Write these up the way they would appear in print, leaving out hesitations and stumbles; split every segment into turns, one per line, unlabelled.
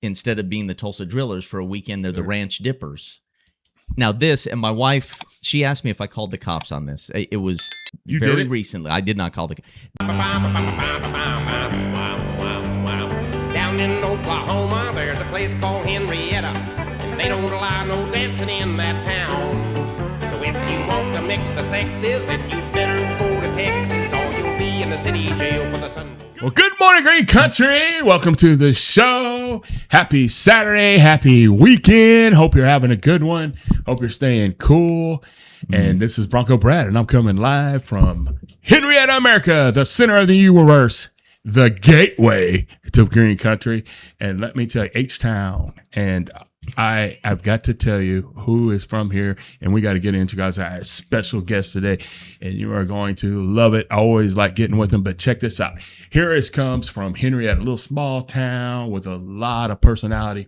instead of being the Tulsa Drillers for a weekend, they're the Ranch Dippers. Now this, and my wife, she asked me if I called the cops on this. It was very recently. I did not call the
Down in Oklahoma, there's a place called Henryetta. They don't allow no dancing in that town. So if you want to mix the sexes, then you better go to Texas, or you'll be in the city jail for the Sunday.
Well, good morning, Green Country. Welcome to the show. Happy Saturday. Happy weekend. Hope you're having a good one. Hope you're staying cool. And this is Bronco Brad, and I'm coming live from Henryetta, America, the center of the universe, the gateway to Green Country. And let me tell you, H-Town. And I've got to tell you who is from here, and we got to get into, guys. I have a special guest today, and you are going to love it. I always like getting with them, but check this out. Here it comes from Henryetta, a little small town with a lot of personality.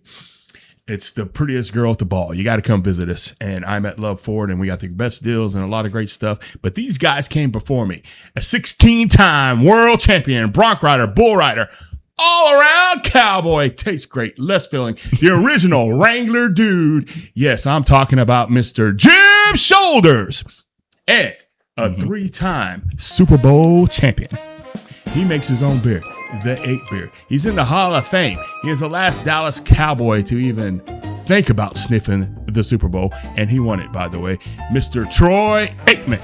It's the prettiest girl at the ball. You got to come visit us. And I'm at Luv Ford, and we got the best deals and a lot of great stuff. But these guys came before me. A 16-time world champion, bronc rider, bull rider, all-around cowboy, tastes great, less filling, the original Wrangler dude. Yes, I'm talking about Mr. Jim Shoulders, and a three-time Super Bowl champion. He makes his own beer, the 8 beer. He's in the Hall of Fame. He is the last Dallas Cowboy to even think about sniffing the Super Bowl, and he won it, by the way, Mr. Troy Aikman.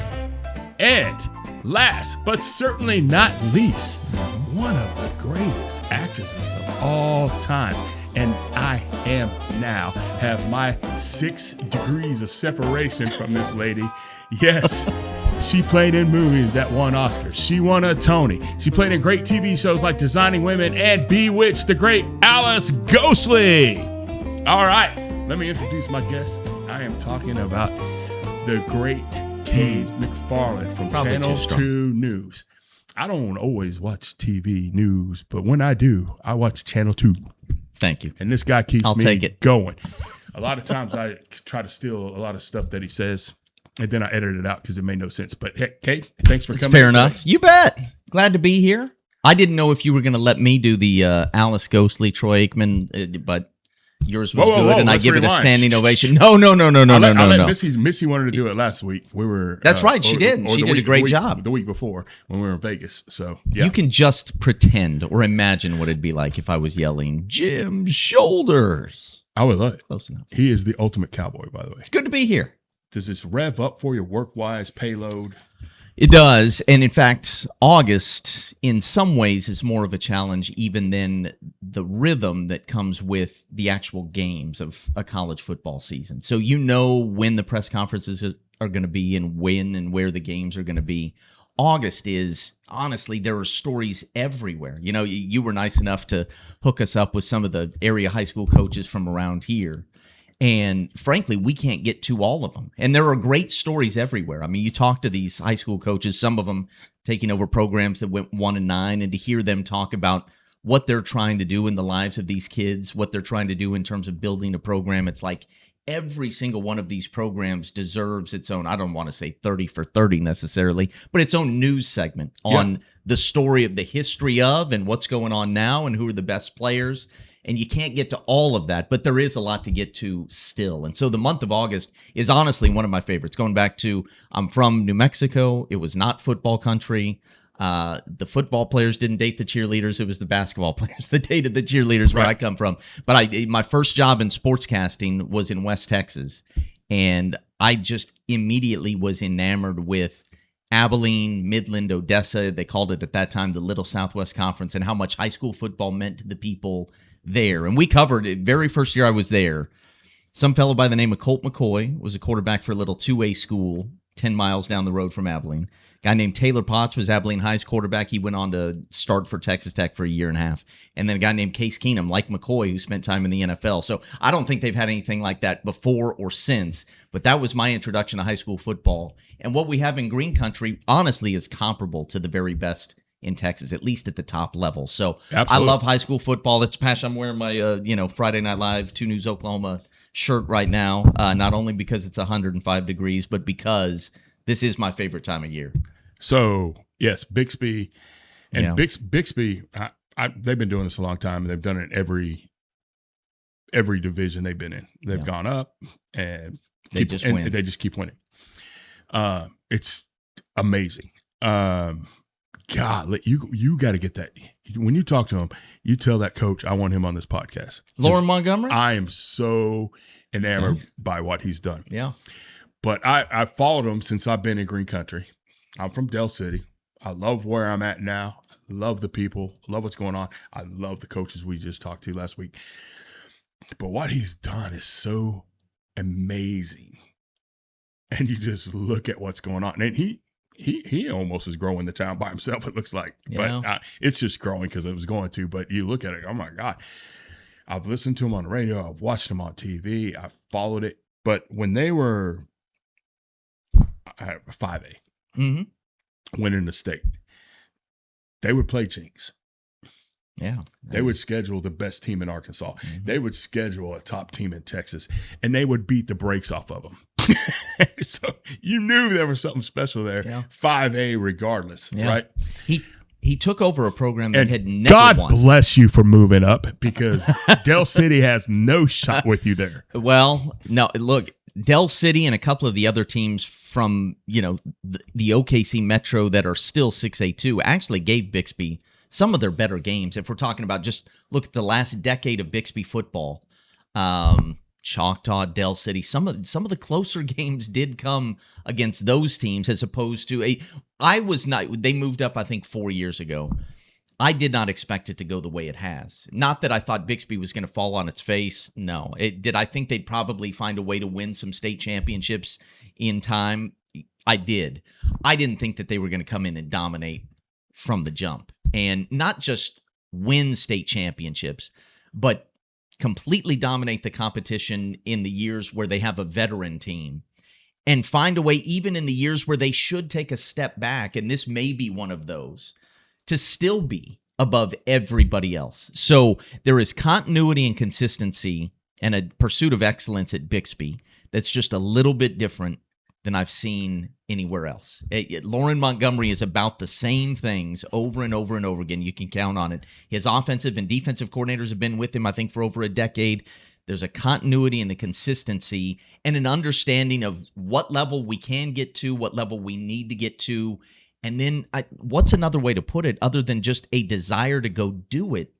And last, but certainly not least, one of the greatest actresses of all time. And I am now have my 6 degrees of separation from this lady. Yes, she played in movies that won Oscars. She won a Tony. She played in great TV shows like Designing Women and Bewitched, the great Alice Ghostly. All right, let me introduce my guest. I am talking about the great Kane McFarland from Channel 2 News. I don't always watch TV news, but when I do, I watch Channel 2.
Thank you.
And this guy keeps
I'll
me
take it.
going. A lot of times I try to steal a lot of stuff that he says, and then I edit it out because it made no sense. But hey, Kate, thanks for coming.
Fair enough. You bet. Glad to be here. I didn't know if you were going to let me do the Alice Ghostly, Troy Aikman, but yours was good, and I give it a standing ovation. No.
Missy wanted to do it last week. We were.
That's right. She did. She did a great job
the week before when we were in Vegas. So yeah.
You can just pretend or imagine what it'd be like if I was yelling Jim Shoulders.
I would love it.
Close enough.
He is the ultimate cowboy, by the way.
It's good to be here.
Does this rev up for your work-wise payload?
It does. And in fact, August, in some ways, is more of a challenge even than the rhythm that comes with the actual games of a college football season. So you know when the press conferences are going to be and when and where the games are going to be. August is, honestly, there are stories everywhere. You know, you were nice enough to hook us up with some of the area high school coaches from around here. And frankly, we can't get to all of them. And there are great stories everywhere. I mean, you talk to these high school coaches, some of them taking over programs that went 1-9, and to hear them talk about what they're trying to do in the lives of these kids, what they're trying to do in terms of building a program. It's like every single one of these programs deserves its own, I don't want to say 30 for 30 necessarily, but its own news segment on the story of the history of and what's going on now and who are the best players. And you can't get to all of that, but there is a lot to get to still. And so the month of August is honestly one of my favorites. Going back to, I'm from New Mexico. It was not football country. The football players didn't date the cheerleaders. It was the basketball players that dated the cheerleaders where I come from. But my first job in sportscasting was in West Texas. And I just immediately was enamored with Abilene, Midland, Odessa. They called it at that time the Little Southwest Conference, and how much high school football meant to the people there. And we covered it very first year I was there. Some fellow by the name of Colt McCoy was a quarterback for a little 2A school 10 miles down the road from Abilene. A guy named Taylor Potts was Abilene High's quarterback. He went on to start for Texas Tech for a year and a half. And then a guy named Case Keenum, like McCoy, who spent time in the NFL. So I don't think they've had anything like that before or since, but that was my introduction to high school football. And what we have in Green Country, honestly, is comparable to the very best in Texas, at least at the top level. So absolutely. I love high school football. It's passion. I'm wearing my, Friday Night Live, 2 News Oklahoma shirt right now, not only because it's 105 degrees, but because this is my favorite time of year.
So, yes, Bixby. And Bixby, they've been doing this a long time. And they've done it every every division they've been in. They've gone up, and
they just
keep winning. It's amazing. God, you got to get that. When you talk to him, you tell that coach, I want him on this podcast.
Lauren Montgomery?
I am so enamored by what he's done.
Yeah.
But I followed him since I've been in Green Country. I'm from Del City. I love where I'm at now. I love the people. I love what's going on. I love the coaches we just talked to last week. But what he's done is so amazing. And you just look at what's going on. And he almost is growing the town by himself, it looks like.
Yeah.
But it's just growing because it was going to. But you look at it, oh, my God. I've listened to him on the radio. I've watched him on TV. I've followed it. But when they were 5A, winning the state, they would play Jinx.
Yeah.
They would schedule the best team in Arkansas. They would schedule a top team in Texas, and they would beat the brakes off of them. So you knew there was something special there. Yeah. 5A regardless, right?
He took over a program that had never
God
won.
Bless you for moving up, because Del City has no shot with you there.
Well, no, look, Del City and a couple of the other teams from, the OKC Metro that are still 6A2 actually gave Bixby some of their better games. If we're talking about just look at the last decade of Bixby football, Choctaw, Del City, some of the closer games did come against those teams as opposed to they moved up, I think, 4 years ago. I did not expect it to go the way it has. Not that I thought Bixby was going to fall on its face. No. Did I think they'd probably find a way to win some state championships in time? I did. I didn't think that they were going to come in and dominate from the jump. And not just win state championships, but completely dominate the competition in the years where they have a veteran team and find a way, even in the years where they should take a step back, and this may be one of those, to still be above everybody else. So there is continuity and consistency and a pursuit of excellence at Bixby that's just a little bit different than I've seen anywhere else. Lauren Montgomery is about the same things over and over and over again. You can count on it. His offensive and defensive coordinators have been with him, I think, for over a decade. There's a continuity and a consistency and an understanding of what level we can get to, what level we need to get to. And then what's another way to put it other than just a desire to go do it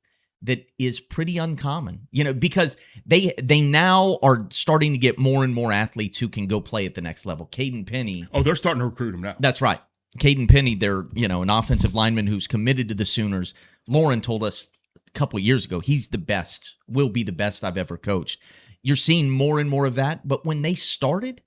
that is pretty uncommon, because they now are starting to get more and more athletes who can go play at the next level. Caden Penny.
Oh, they're starting to recruit them now.
That's right. Caden Penny, they're, an offensive lineman who's committed to the Sooners. Lauren told us a couple of years ago, he's the best, will be the best I've ever coached. You're seeing more and more of that. But when they started,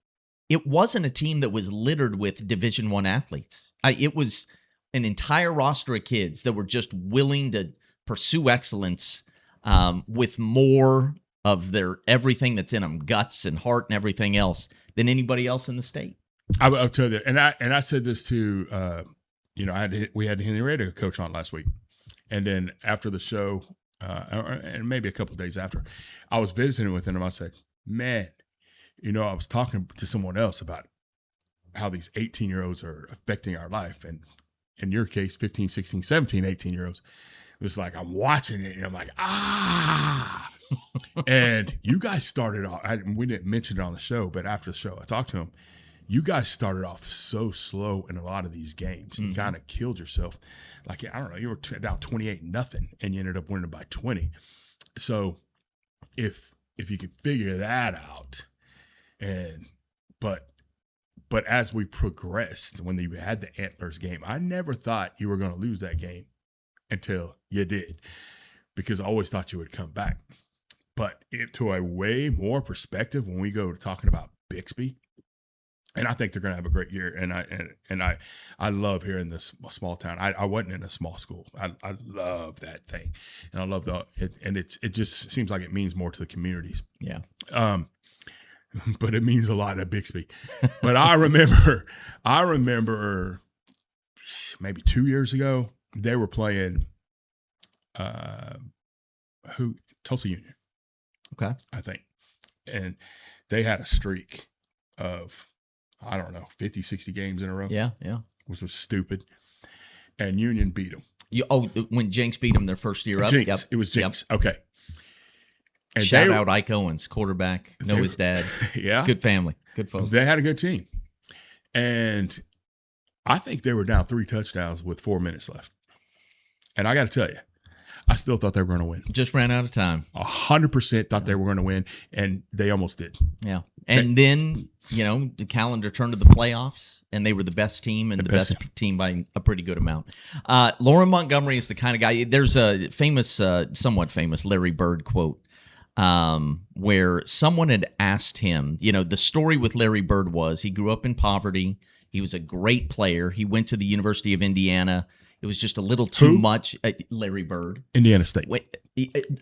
it wasn't a team that was littered with Division I athletes. It was an entire roster of kids that were just willing to pursue excellence with more of their everything that's in them, guts and heart and everything else, than anybody else in the state.
I'll tell you, and I said this to, we had Henryetta coach on last week, and then after the show, and maybe a couple of days after, I was visiting with him. I said, man, I was talking to someone else about how these 18-year-olds are affecting our life, and in your case, 15, 16, 17, 18-year-olds. It was like I'm watching it, and I'm like, And you guys started off, we didn't mention it on the show, but after the show, I talked to him. You guys started off so slow in a lot of these games. You kind of killed yourself. Like, I don't know, you were down 28-0, and you ended up winning by 20. So if you could figure that out, but as we progressed, when you had the Antlers game, I never thought you were going to lose that game until you did, because I always thought you would come back. But to a way more perspective when we go to talking about Bixby, and I think they're going to have a great year. And I love here in this small town. I wasn't in a small school. I love that thing, and I love it just seems like it means more to the communities.
Yeah.
But it means a lot at Bixby. But I remember maybe 2 years ago, they were playing Tulsa Union.
Okay.
I think. And they had a streak of, 50, 60 games in a row.
Yeah.
Which was stupid. And Union beat them.
When Jinx beat them their first year up?
Jinx.
Yep.
It was Jinx.
Yep.
Okay. And
Shout out Ike Owens, quarterback. Know his dad.
Yeah.
Good family. Good folks.
They had a good team. And I think they were down 3 touchdowns with 4 minutes left. And I got to tell you, I still thought they were going to win.
Just ran out of time.
100% thought they were going to win, and they almost did.
Yeah. And then, the calendar turned to the playoffs, and they were the best team and the best team by a pretty good amount. Lauren Montgomery is the kind of guy. There's a famous, somewhat famous Larry Bird quote where someone had asked him, the story with Larry Bird was he grew up in poverty. He was a great player. He went to the University of Indiana. It was just a little too much. Larry Bird.
Indiana State.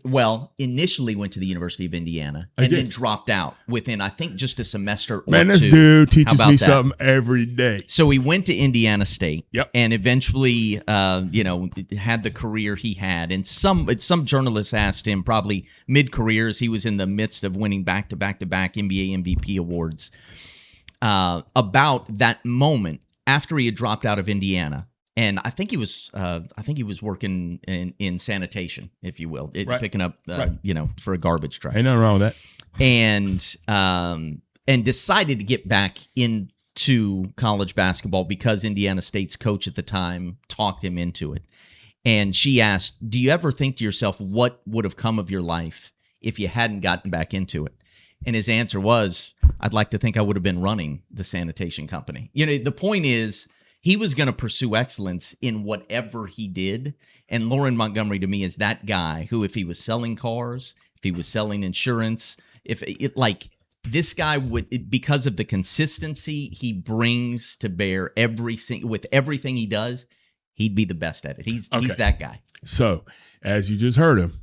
Well, initially went to the University of Indiana and then dropped out within, I think, just a semester or two.
Man, this dude teaches me something every day.
So he went to Indiana State
and
eventually, had the career he had. And some journalists asked him, probably mid-career, as he was in the midst of winning back-to-back NBA MVP awards, about that moment after he had dropped out of Indiana. And I think he was working in sanitation, if you will, picking up, for a garbage truck.
Ain't nothing wrong with
that. And decided to get back into college basketball because Indiana State's coach at the time talked him into it. And she asked, "Do you ever think to yourself what would have come of your life if you hadn't gotten back into it?" And his answer was, "I'd like to think I would have been running the sanitation company." The point is, he was going to pursue excellence in whatever he did. And Lauren Montgomery, to me, is that guy who, if he was selling cars, if he was selling insurance, this guy would, because of the consistency he brings to bear with everything he does, he'd be the best at it. He's that guy.
So, as you just heard him,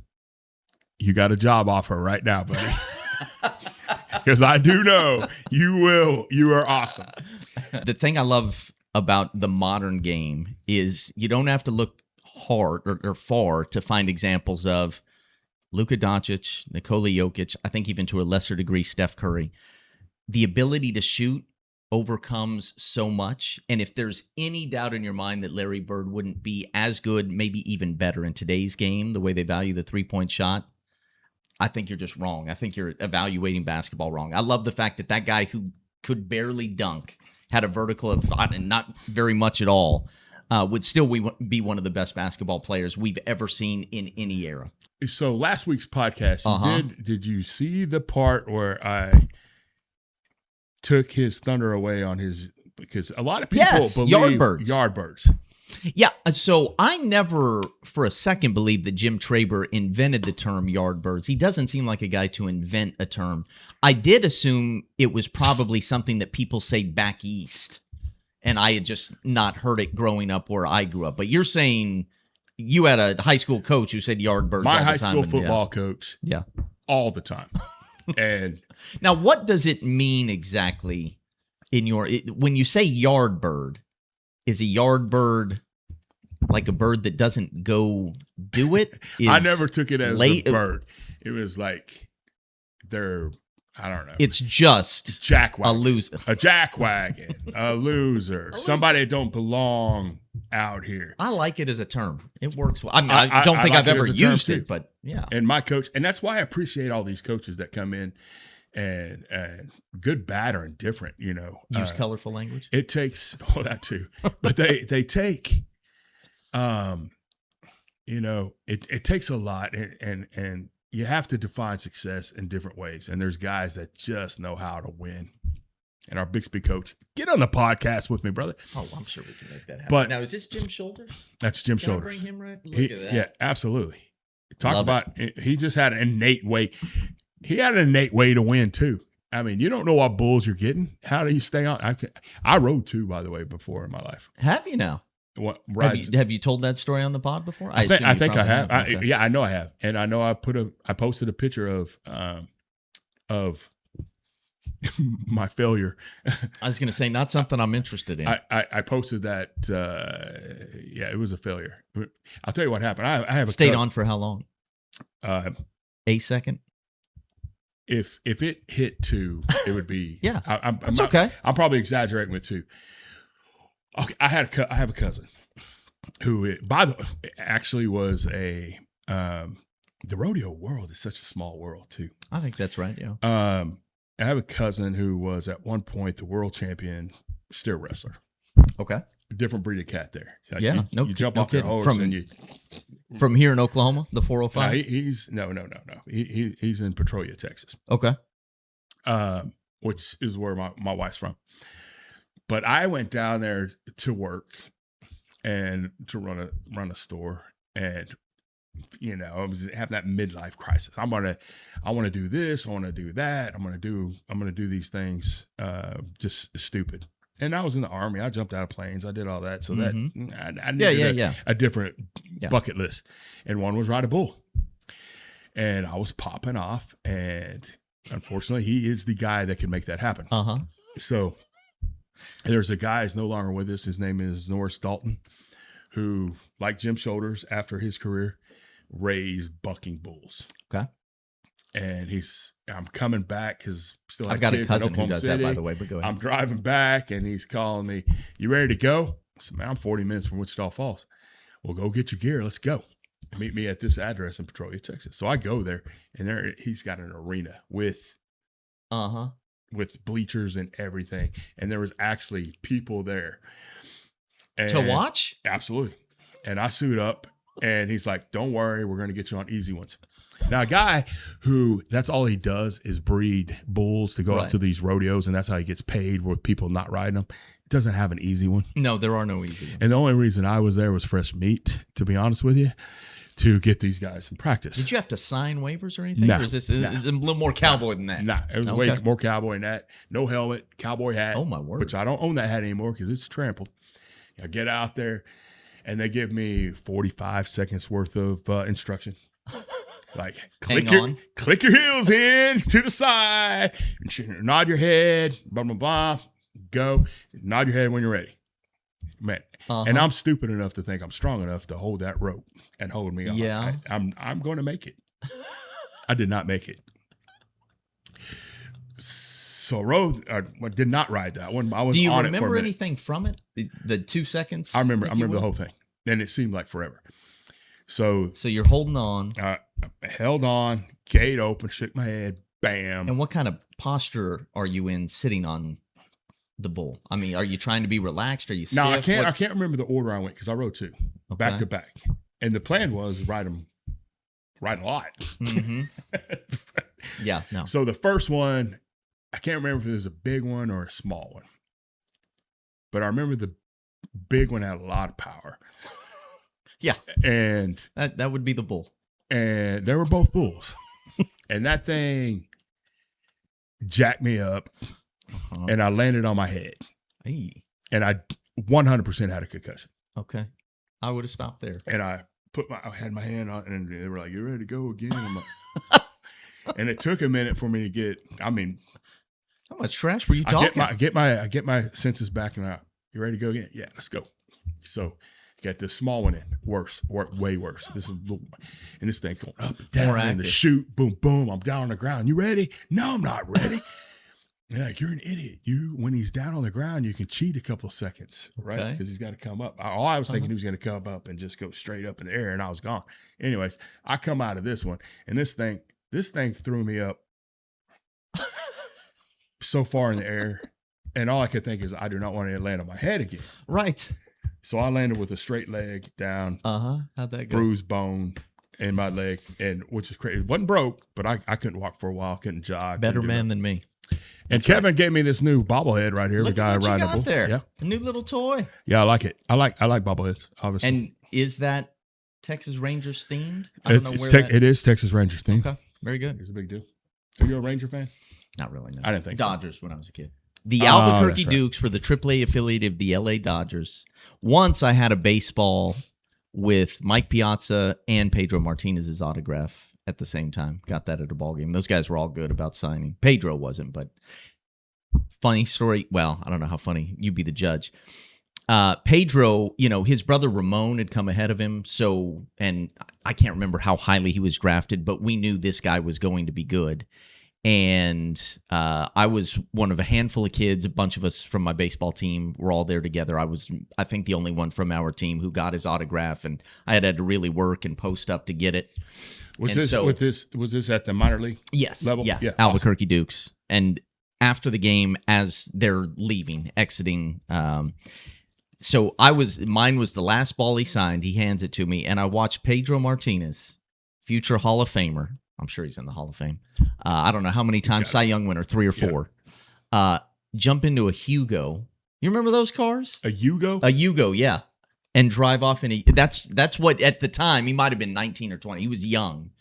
you got a job offer right now, buddy. Because I do know you will. You are awesome.
The thing I love about the modern game is you don't have to look hard or far to find examples of Luka Doncic, Nikola Jokic, I think even to a lesser degree Steph Curry. The ability to shoot overcomes so much. And if there's any doubt in your mind that Larry Bird wouldn't be as good, maybe even better in today's game, the way they value the three-point shot, I think you're just wrong. I think you're evaluating basketball wrong. I love the fact that guy who could barely dunk, had a vertical of not very much at all, would still be one of the best basketball players we've ever seen in any era.
So last week's podcast, did you see the part where I took his thunder away on his, because a lot of people believe Yardbirds.
Yeah, so I never for a second believed that Jim Traber invented the term Yardbirds. He doesn't seem like a guy to invent a term. I did assume it was probably something that people say back east, and I had just not heard it growing up where I grew up. But you're saying you had a high school coach who said Yardbirds
My
all the time.
high school football coach.
Yeah.
All the time. And
now, what does it mean exactly when you say Yardbird? Is a Yardbird like a bird that doesn't go do it?
I never took it as a bird. It was like I don't know.
It's just
jackwagon.
A loser.
A jackwagon. A loser. Somebody that don't belong out here.
I like it as a term. It works well. I don't think I've ever used it, but yeah.
And my coach, and that's why I appreciate all these coaches that come in and good, bad, or indifferent,
Use colorful language.
It takes, that too. But they take, it takes a lot, and you have to define success in different ways. And there's guys that just know how to win. And our Bixby coach, get on the podcast with me, brother.
Oh, I'm sure we can make that happen.
But
now, is this Jim Shoulders?
That's Jim
Can
Shoulders.
I bring him right? Look at that.
Yeah, absolutely. He just had an innate way. He had an innate way to win too. I mean, you don't know what bulls you're getting. How do you stay on? I rode two, by the way, before in my life.
Have you now? Have you told that story on the pod before?
I think I have.
Okay.
I know I have, and I know I posted a picture of my failure.
I was going to say, not something I'm interested in.
I posted that. It was a failure. I'll tell you what happened. I have
stayed on for how long?
A
second.
If it hit 2, it would be
yeah.
It's
okay.
I'm probably exaggerating with 2. Okay, I have a cousin who, by the way, actually was a the rodeo world is such a small world too.
I think that's right. Yeah.
I have a cousin who was at one point the world champion steer wrestler.
Okay.
A different breed of cat there. Like
Yeah,
you jump off your
kidding.
horse and you.
From here in Oklahoma, the 405.
He's no. He's in Petrolia, Texas.
Okay.
Which is where my wife's from. But I went down there to work and to run a store, and I was having that midlife crisis. I want to do this. I want to do that. I'm going to do these things just stupid. And I was in the Army. I jumped out of planes. I did all that. So that I needed a different bucket list. And one was ride a bull. And I was popping off. And unfortunately, he is the guy that can make that happen.
Uh-huh.
So there's a guy who's no longer with us. His name is Norris Dalton, who, like Jim Shoulders, after his career, raised bucking bulls.
Okay.
And I'm coming back because still have
I've got
kids
a cousin
in Oklahoma
who does
City.
that, by the way, but go ahead.
I'm driving back and he's calling me, "You ready to go?" I said, "Man, I'm 40 minutes from Wichita Falls." "Well, go get your gear. Let's go. Meet me at this address in Petrolia, Texas." So I go there, and he's got an arena with bleachers and everything. And there was actually people there. And
to watch?
Absolutely. And I suit up and he's like, "Don't worry, we're going to get you on easy ones." Now, a guy who that's all he does is breed bulls to go out to these rodeos, and that's how he gets paid with people not riding them, doesn't have an easy one.
No, there are no easy ones.
And the only reason I was there was fresh meat, to be honest with you, to get these guys some practice.
Did you have to sign waivers or anything?
No.
Or is this is it a little more cowboy than that?
Nah, it was way more cowboy than that. No helmet, cowboy hat.
Oh, my word.
Which I don't own that hat anymore because it's trampled. I get out there, and they give me 45 seconds worth of instruction. Like, click your heels in to the side, nod your head, blah, blah, blah, go, nod your head when you're ready. Man, and I'm stupid enough to think I'm strong enough to hold that rope and hold me on.
Yeah.
I'm going to make it. I did not make it. So I did not ride that one. I was
Do you
on
remember
it for a minute.
anything from it? The 2 seconds?
I remember the whole thing. And it seemed like forever. So
you're holding on.
I held on, gate open, shook my head, bam.
And what kind of posture are you in sitting on the bull? I mean, are you trying to be relaxed? Are you stiff?
No, I can't remember the order I went because I rode two, back to back. And the plan was ride a lot.
Mm-hmm. Yeah, no.
So the first one, I can't remember if it was a big one or a small one. But I remember the big one had a lot of power.
Yeah.
And
that would be the bull. And
they were both bulls. And that thing jacked me up. And I landed on my head.
Hey.
And I 100% had a concussion.
Okay. I would have stopped there.
And I had my hand on, and they were like, "You ready to go again?" I'm like, and it took a minute for me to get, how
much trash were you talking?
I get my senses back, and you ready to go again? Yeah, let's go. So got this small one in, way worse. This is, and this thing going up and down, and the chute, boom, boom. I'm down on the ground. You ready? No, I'm not ready. And like, you're an idiot. When he's down on the ground, you can cheat a couple of seconds, right? Because he's got to come up. All I was thinking he was going to come up and just go straight up in the air, and I was gone. Anyways, I come out of this one, and this thing threw me up so far in the air, and all I could think is, I do not want to land on my head again.
Right.
So I landed with a straight leg down.
How'd that go?
Bruised bone in my leg, and which is crazy. It wasn't broke, but I couldn't walk for a while. Couldn't jog.
Better man than me.
And Kevin gave me this new bobblehead right here.
Look
the guy
at what
riding
you got
the bull.
there.
Yeah,
a new little toy.
Yeah, I like it. I like bobbleheads, obviously.
And is that Texas Rangers themed? I don't know where
it is Texas Rangers themed.
Okay, very good.
It's a big deal. Are you a Ranger fan?
Not really. No.
I didn't think
Dodgers when I was a kid. The Albuquerque Dukes were the AAA affiliate of the LA Dodgers. Once I had a baseball with Mike Piazza and Pedro Martinez's autograph at the same time. Got that at a ball game. Those guys were all good about signing. Pedro wasn't, but funny story. Well, I don't know how funny. You be the judge. Pedro, his brother Ramon had come ahead of him. So, and I can't remember how highly he was drafted, but we knew this guy was going to be good. And I was one of a handful of kids. A bunch of us from my baseball team were all there together. I was, I think, the only one from our team who got his autograph, and I had to really work and post up to get it.
Was this at the minor league level?
Yeah, Albuquerque Dukes. And after the game, as they're leaving, exiting, so mine was the last ball he signed. He hands it to me, and I watched Pedro Martinez, future Hall of Famer. I'm sure he's in the Hall of Fame. I don't know how many times, Cy Young winner, 3 or 4. Jump into a Yugo. You remember those cars?
A Yugo?
A Yugo, yeah. And drive off in a... That's what, at the time, he might have been 19 or 20. He was young.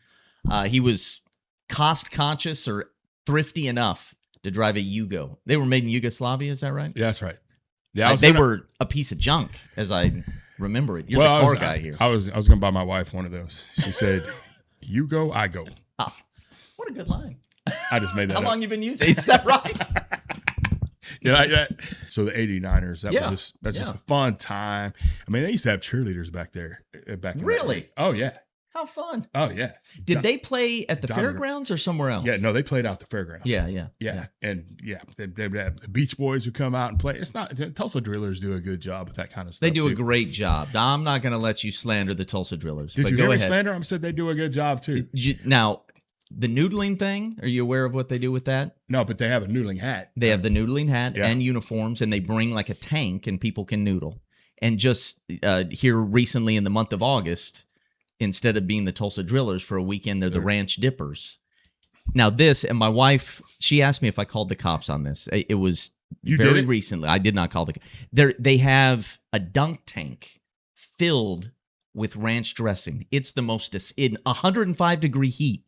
He was cost-conscious or thrifty enough to drive a Yugo. They were made in Yugoslavia, is that right?
Yeah, that's right. Yeah,
they were a piece of junk, as I remember it. You're the car guy here.
I was going to buy my wife one of those. She said, "You go, I go."
Oh, what a good line.
I just made that
How
up.
long you been using it? Is that right?
Like that. So the 89ers, that's just a fun time. I mean, they used to have cheerleaders back there.
Really?
Oh, yeah.
How fun.
Oh, yeah.
Did they play at the fairgrounds or somewhere else?
Yeah, no, they played out the fairgrounds.
Yeah.
And the Beach Boys would come out and play. It's not, Tulsa Drillers do a good job with that kind of stuff.
They do a great job. I'm not going to let you slander the Tulsa Drillers.
Did
but
you
go
hear me
ahead.
slander? I said they do a good job too.
Now, the noodling thing, are you aware of what they do with that?
No, but they have a noodling hat.
They have the noodling hat and uniforms, and they bring like a tank and people can noodle. And just here recently in the month of August, instead of being the Tulsa Drillers for a weekend, they're the Ranch Dippers. Now this, and my wife, she asked me if I called the cops on this. It was very recently. I did not call they have a dunk tank filled with ranch dressing. It's the most, in 105-degree heat,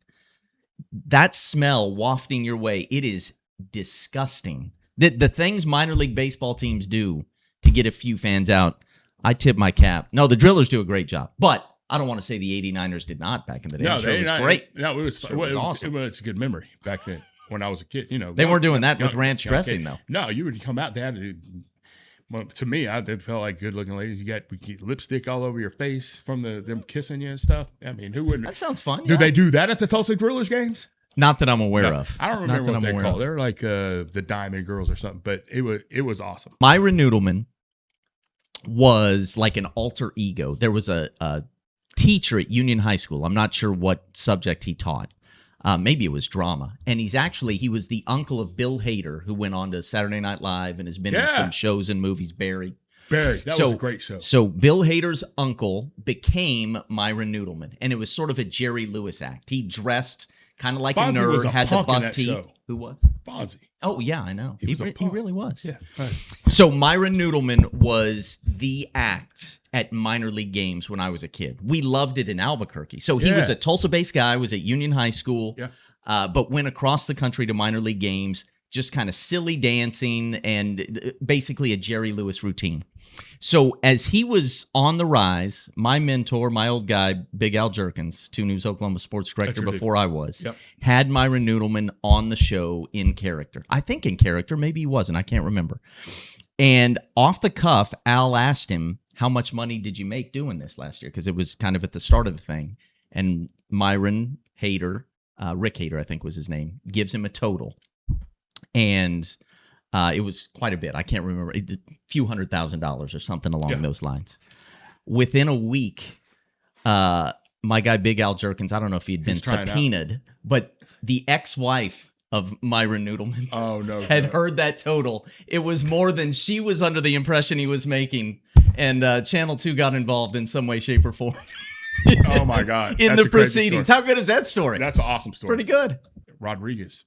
that smell wafting your way, it is disgusting. The things minor league baseball teams do to get a few fans out, I tip my cap. No, the Drillers do a great job, but I don't want to say the 89ers did not back in the day.
No,
it was great.
No, it was awesome. It's a good memory back then when I was a kid.
They weren't doing that with ranch dressing, though.
No, you would come out. They had to me, they felt like good-looking ladies. You got lipstick all over your face from them kissing you and stuff. I mean, who wouldn't?
That sounds fun.
Do they do that at the Tulsa Drillers games?
Not that I'm aware of.
I don't remember what they call. They're like the Diamond Girls or something. But it was awesome.
Myron Noodleman was like an alter ego. There was a teacher at Union High School. I'm not sure what subject he taught. Maybe it was drama. And he was the uncle of Bill Hader, who went on to Saturday Night Live and has been in some shows and movies. Barry. That was a great show. So Bill Hader's uncle became Myron Noodleman. And it was sort of a Jerry Lewis act. He dressed kind of like
Fonzie
a nerd,
was a
had the
punk in
buck
that
teeth.
show.
Who was?
Fonzie.
Oh, yeah, I know. He really was.
Yeah. Right.
So Myron Noodleman was the act at minor league games when I was a kid. We loved it in Albuquerque. So he was a Tulsa-based guy, was at Union High School, but went across the country to minor league games, just kind of silly dancing and basically a Jerry Lewis routine. So as he was on the rise, my mentor, my old guy, Big Al Jerkins, 2 News Oklahoma sports director before I was, had Myron Noodleman on the show in character. I think in character, maybe he wasn't. I can't remember. And off the cuff, Al asked him, how much money did you make doing this last year? Because it was kind of at the start of the thing. And Myron Hader, Rick Hader, I think was his name, gives him a total. And it was quite a bit. I can't remember. A few $100,000 or something along those lines. Within a week, my guy, Big Al Jerkins, I don't know if he'd been subpoenaed, but the ex-wife of Myron Noodleman had heard that total. It was more than she was under the impression he was making. And Channel 2 got involved in some way, shape, or form.
Oh, my God.
In the proceedings. How good is that story?
That's an awesome story.
Pretty good.
Rodriguez.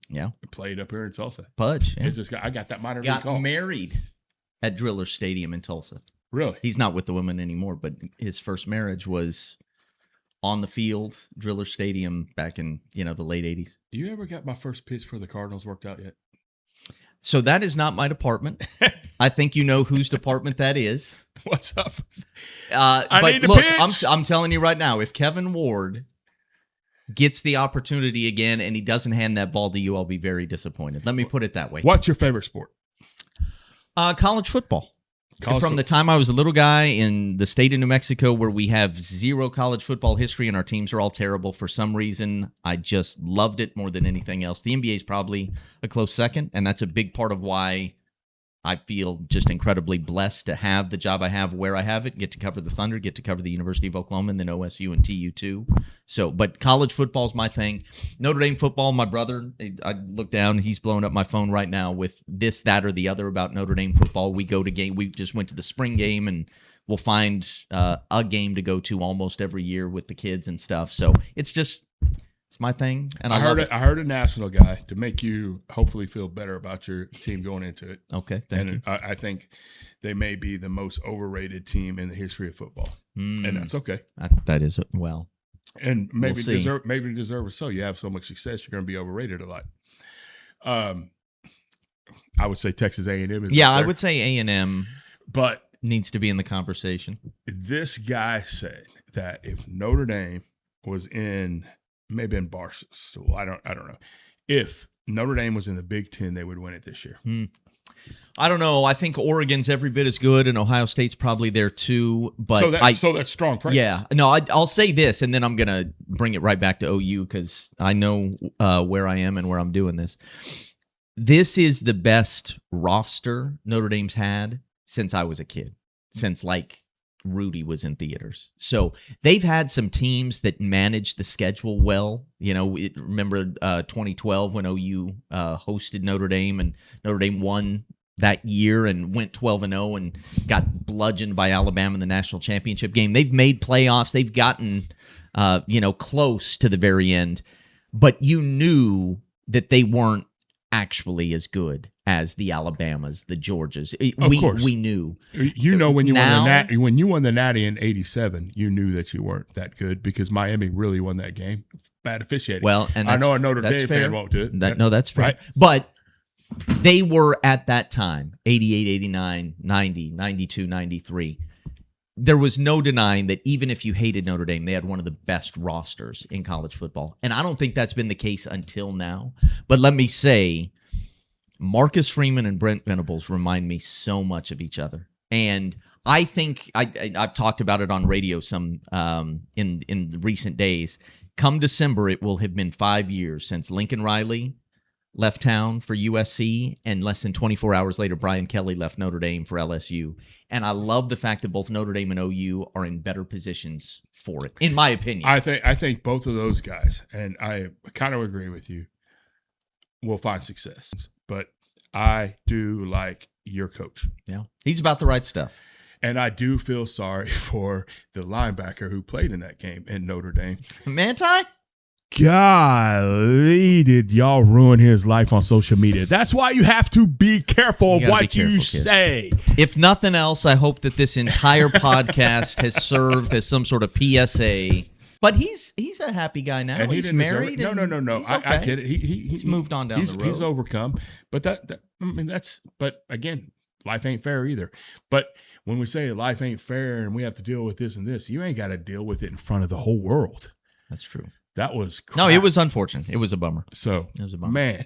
Yeah.
Played up here in Tulsa.
Pudge. Yeah.
I got that minor league
got
call.
Married at Driller Stadium in Tulsa.
Really?
He's not with the woman anymore, but his first marriage was on the field, Driller Stadium, back in the late 80s.
You ever got my first pitch for the Cardinals worked out yet?
So that is not my department. I think you know whose department that is.
What's up?
I need to pitch. I'm telling you right now, if Kevin Ward gets the opportunity again and he doesn't hand that ball to you, I'll be very disappointed. Let me put it that way.
What's your favorite sport?
College football. From the time I was a little guy in the state of New Mexico, where we have zero college football history and our teams are all terrible for some reason, I just loved it more than anything else. The NBA is probably a close second, and that's a big part of why I feel just incredibly blessed to have the job I have where I have it, get to cover the Thunder, get to cover the University of Oklahoma, and then OSU and TU too. So, but college football is my thing. Notre Dame football, my brother, I look down, he's blowing up my phone right now with this, that, or the other about Notre Dame football. We go to game. We just went to the spring game, and we'll find a game to go to almost every year with the kids and stuff. So it's my thing, and I love it.
I heard a national guy to make you hopefully feel better about your team going into it.
Okay, thank you.
I think they may be the most overrated team in the history of football, and that's okay.
That is well,
and maybe
we'll
deserve it. So you have so much success, you're going to be overrated a lot. I would say Texas A&M is.
Yeah, I would say A&M,
but
needs to be in the conversation.
This guy said that if Notre Dame was in maybe in Barstool, I don't know. If Notre Dame was in the Big Ten, they would win it this year.
I don't know. I think Oregon's every bit as good, and Ohio State's probably there too. But
so that's strong praise.
Yeah. No, I'll say this, and then I'm gonna bring it right back to OU because I know where I am and where I'm doing this. This is the best roster Notre Dame's had since I was a kid, since Rudy was in theaters. So they've had some teams that managed the schedule well. Remember 2012 when OU hosted Notre Dame, and Notre Dame won that year and went 12-0 and got bludgeoned by Alabama in the national championship game. They've made playoffs. They've gotten close to the very end, but you knew that they weren't actually as good as the Alabamas, the Georgias.
Of course.
We knew.
When you won the Natty in '87, you knew that you weren't that good because Miami really won that game. Bad officiating.
Well, and
I know a Notre Dame fan won't do it.
That's fair. Right? But they were at that time, 88, 89, 90, 92, 93. There was no denying that even if you hated Notre Dame, they had one of the best rosters in college football. And I don't think that's been the case until now. But let me say, Marcus Freeman and Brent Venables remind me so much of each other. And I think I've talked about it on radio some in the recent days. Come December, it will have been 5 years since Lincoln Riley left town for USC, and less than 24 hours later, Brian Kelly left Notre Dame for LSU. And I love the fact that both Notre Dame and OU are in better positions for it, in my opinion.
I think both of those guys, and I kind of agree with you, will find success. But I do like your coach.
Yeah, he's about the right stuff.
And I do feel sorry for the linebacker who played in that game in Notre Dame.
Manti?
Golly, did y'all ruin his life on social media. That's why you have to be careful of what you say.
If nothing else, I hope that this entire podcast has served as some sort of PSA. But he's a happy guy now. And he's married.
No.
Okay.
I get it.
He's moved on down the road.
He's overcome. But but again, life ain't fair either. But when we say life ain't fair and we have to deal with this and this, you ain't got to deal with it in front of the whole world.
That's true.
That was crap.
No, it was unfortunate. It was a bummer.
So,
it was a bummer.
Man,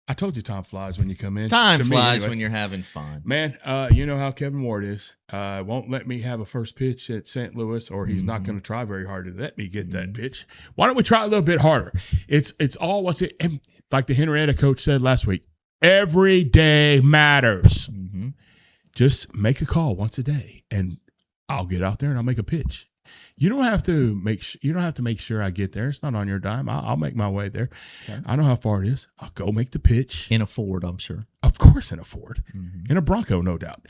I told you time flies when you come in.
Time flies when you're having fun.
Man, you know how Kevin Ward is. Won't let me have a first pitch at St. Louis, or he's not going to try very hard to let me get that pitch. Why don't we try a little bit harder? It's all what's it. And like the Henryetta coach said last week, every day matters.
Mm-hmm.
Just make a call once a day, and I'll get out there and I'll make a pitch. You don't have to make sure I get there. It's not on your dime. I'll make my way there. Okay. I know how far it is. I'll go make the pitch.
In a Ford, I'm sure.
Of course, in a Ford. Mm-hmm. In a Bronco, no doubt.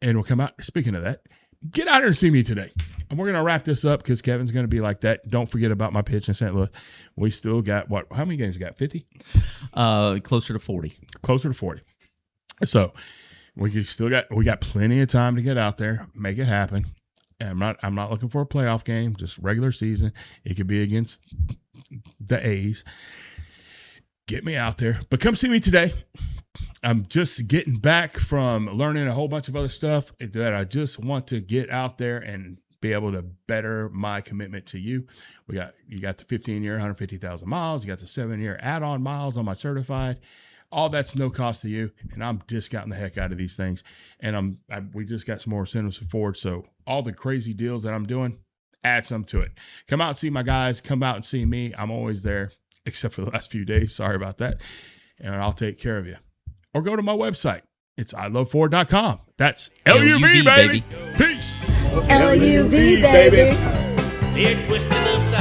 And we'll come out. Speaking of that, get out here and see me today. And we're going to wrap this up because Kevin's going to be like that. Don't forget about my pitch in St. Louis. We still got what? How many games we got? 50?
Closer to 40.
Closer to 40. So we got plenty of time to get out there, make it happen. And I'm not looking for a playoff game, just regular season. It could be against the A's. Get me out there. But come see me today. I'm just getting back from learning a whole bunch of other stuff that I just want to get out there and be able to better my commitment to you. You got the 15-year, 150,000 miles. You got the 7-year add-on miles on my certified. All that's no cost to you, and I'm discounting the heck out of these things. And we just got some more incentives with Ford, so all the crazy deals that I'm doing, add some to it. Come out and see my guys. Come out and see me. I'm always there, except for the last few days. Sorry about that. And I'll take care of you. Or go to my website. It's iloveford.com. That's LUV, baby. Peace.
LUV, baby.
They're twisting up the